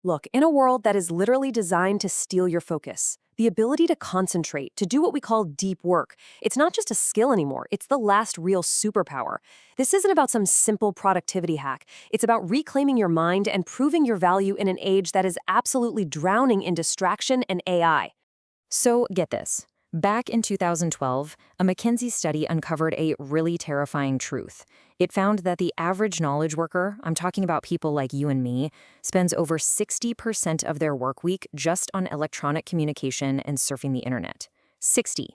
Look, in a world that is literally designed to steal your focus, the ability to concentrate, to do what we call deep work, it's not just a skill anymore, it's the last real superpower. This isn't about some simple productivity hack. It's about reclaiming your mind and proving your value in an age that is absolutely drowning in distraction and AI. So get this. Back in 2012, a McKinsey study uncovered a really terrifying truth. It found that the average knowledge worker, I'm talking about people like you and me, spends over 60% of their work week just on electronic communication and surfing the internet. 60%.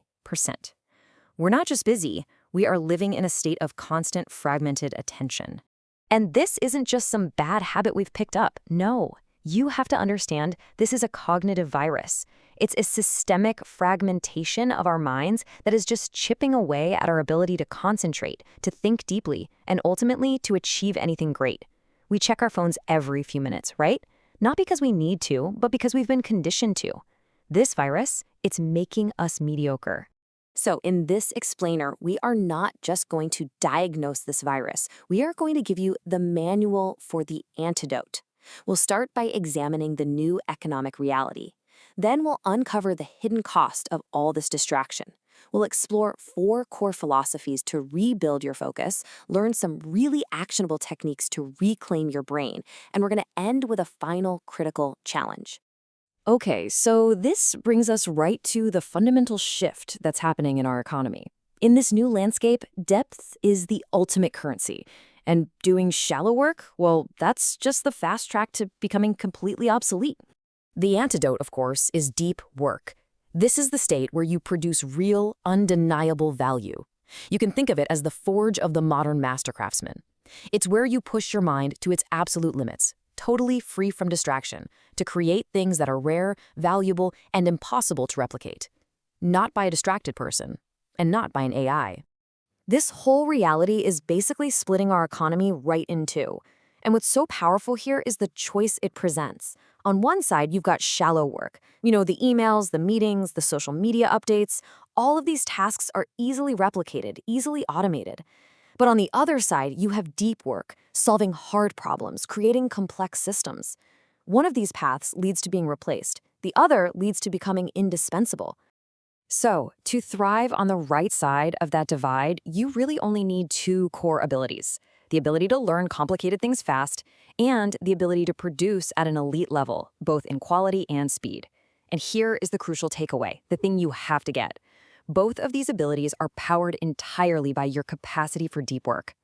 We're not just busy, we are living in a state of constant fragmented attention. And this isn't just some bad habit we've picked up. No. You have to understand this is a cognitive virus. It's a systemic fragmentation of our minds that is just chipping away at our ability to concentrate, to think deeply, and ultimately to achieve anything great. We check our phones every few minutes, right? Not because we need to, but because we've been conditioned to. This virus, it's making us mediocre. So in this explainer, we are not just going to diagnose this virus. We are going to give you the manual for the antidote. We'll start by examining the new economic reality. Then we'll uncover the hidden cost of all this distraction. We'll explore 4 core philosophies to rebuild your focus, learn some really actionable techniques to reclaim your brain, and we're going to end with a final critical challenge. Okay, so this brings us right to the fundamental shift that's happening in our economy. In this new landscape, depth is the ultimate currency. And doing shallow work, well, that's just the fast track to becoming completely obsolete. The antidote, of course, is deep work. This is the state where you produce real, undeniable value. You can think of it as the forge of the modern master craftsman. It's where you push your mind to its absolute limits, totally free from distraction, to create things that are rare, valuable, and impossible to replicate. Not by a distracted person, and not by an AI. This whole reality is basically splitting our economy right in two. And what's so powerful here is the choice it presents. On one side, you've got shallow work. You know, the emails, the meetings, the social media updates. All of these tasks are easily replicated, easily automated. But on the other side, you have deep work, solving hard problems, creating complex systems. One of these paths leads to being replaced. The other leads to becoming indispensable. So, to thrive on the right side of that divide, you really only need 2 core abilities. The ability to learn complicated things fast, and the ability to produce at an elite level, both in quality and speed. And here is the crucial takeaway, the thing you have to get. Both of these abilities are powered entirely by your capacity for deep work.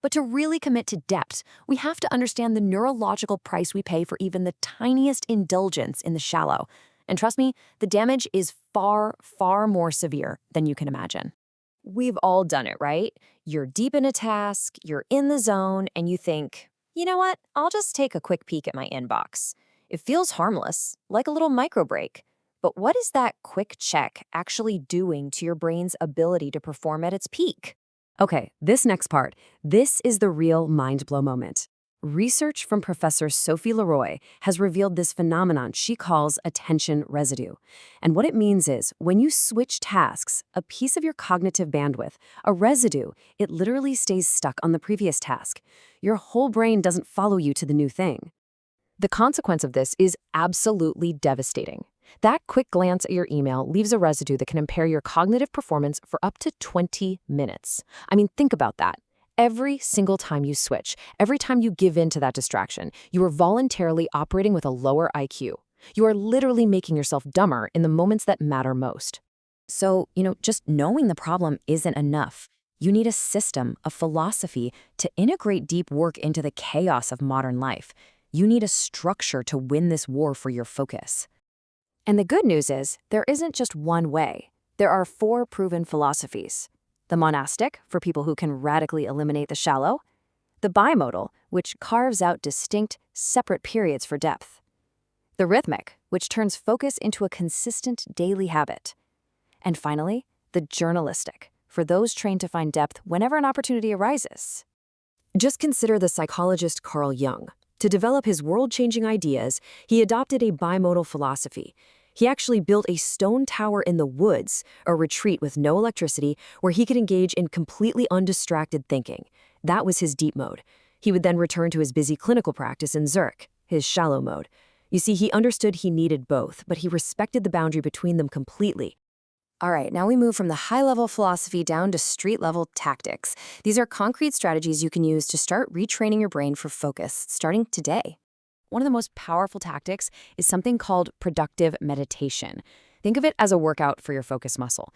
But to really commit to depth, we have to understand the neurological price we pay for even the tiniest indulgence in the shallow. And trust me, the damage is far, far more severe than you can imagine. We've all done it, right? You're deep in a task, you're in the zone, and you think, you know what? I'll just take a quick peek at my inbox. It feels harmless, like a little micro break. But what is that quick check actually doing to your brain's ability to perform at its peak? Okay, this next part, this is the real mind-blow moment. Research from Professor Sophie Leroy has revealed this phenomenon she calls attention residue. And what it means is, when you switch tasks, a piece of your cognitive bandwidth, a residue, it literally stays stuck on the previous task. Your whole brain doesn't follow you to the new thing. The consequence of this is absolutely devastating. That quick glance at your email leaves a residue that can impair your cognitive performance for up to 20 minutes. I mean, think about that. Every single time you switch, every time you give in to that distraction, you are voluntarily operating with a lower IQ. You are literally making yourself dumber in the moments that matter most. So, just knowing the problem isn't enough. You need a system, a philosophy to integrate deep work into the chaos of modern life. You need a structure to win this war for your focus. And the good news is, there isn't just one way. There are 4 proven philosophies. The monastic, for people who can radically eliminate the shallow. The bimodal, which carves out distinct, separate periods for depth. The rhythmic, which turns focus into a consistent daily habit. And finally, the journalistic, for those trained to find depth whenever an opportunity arises. Just consider the psychologist Carl Jung. To develop his world-changing ideas, he adopted a bimodal philosophy. He actually built a stone tower in the woods, a retreat with no electricity, where he could engage in completely undistracted thinking. That was his deep mode. He would then return to his busy clinical practice in Zurich, his shallow mode. You see, he understood he needed both, but he respected the boundary between them completely. All right, now we move from the high-level philosophy down to street-level tactics. These are concrete strategies you can use to start retraining your brain for focus, starting today. One of the most powerful tactics is something called productive meditation. Think of it as a workout for your focus muscle.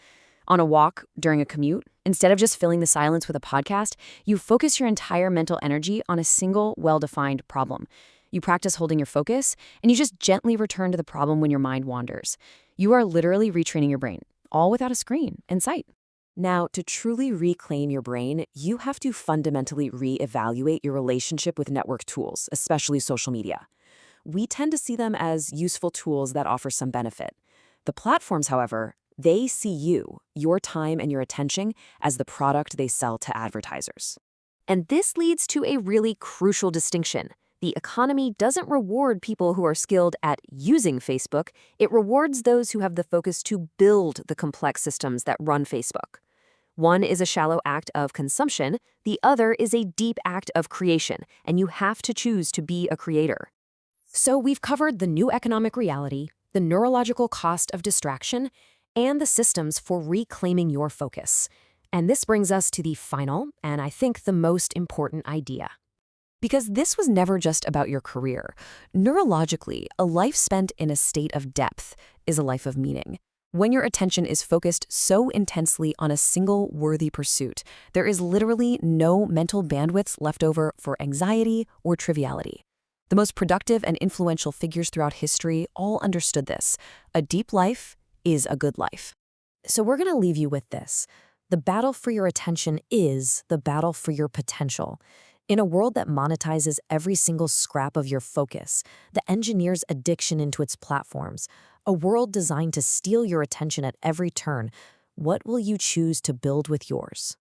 On a walk, during a commute, instead of just filling the silence with a podcast, you focus your entire mental energy on a single, well-defined problem. You practice holding your focus, and you just gently return to the problem when your mind wanders. You are literally retraining your brain, all without a screen in sight. Now, to truly reclaim your brain, you have to fundamentally reevaluate your relationship with network tools, especially social media. We tend to see them as useful tools that offer some benefit. The platforms, however, they see you, your time and your attention, as the product they sell to advertisers. And this leads to a really crucial distinction. The economy doesn't reward people who are skilled at using Facebook. It rewards those who have the focus to build the complex systems that run Facebook. One is a shallow act of consumption, the other is a deep act of creation, and you have to choose to be a creator. So we've covered the new economic reality, the neurological cost of distraction, and the systems for reclaiming your focus. And this brings us to the final, and I think the most important idea. Because this was never just about your career. Neurologically, a life spent in a state of depth is a life of meaning. When your attention is focused so intensely on a single worthy pursuit, there is literally no mental bandwidth left over for anxiety or triviality. The most productive and influential figures throughout history all understood this. A deep life is a good life. So we're going to leave you with this. The battle for your attention is the battle for your potential. In a world that monetizes every single scrap of your focus, that engineers addiction into its platforms, a world designed to steal your attention at every turn, what will you choose to build with yours?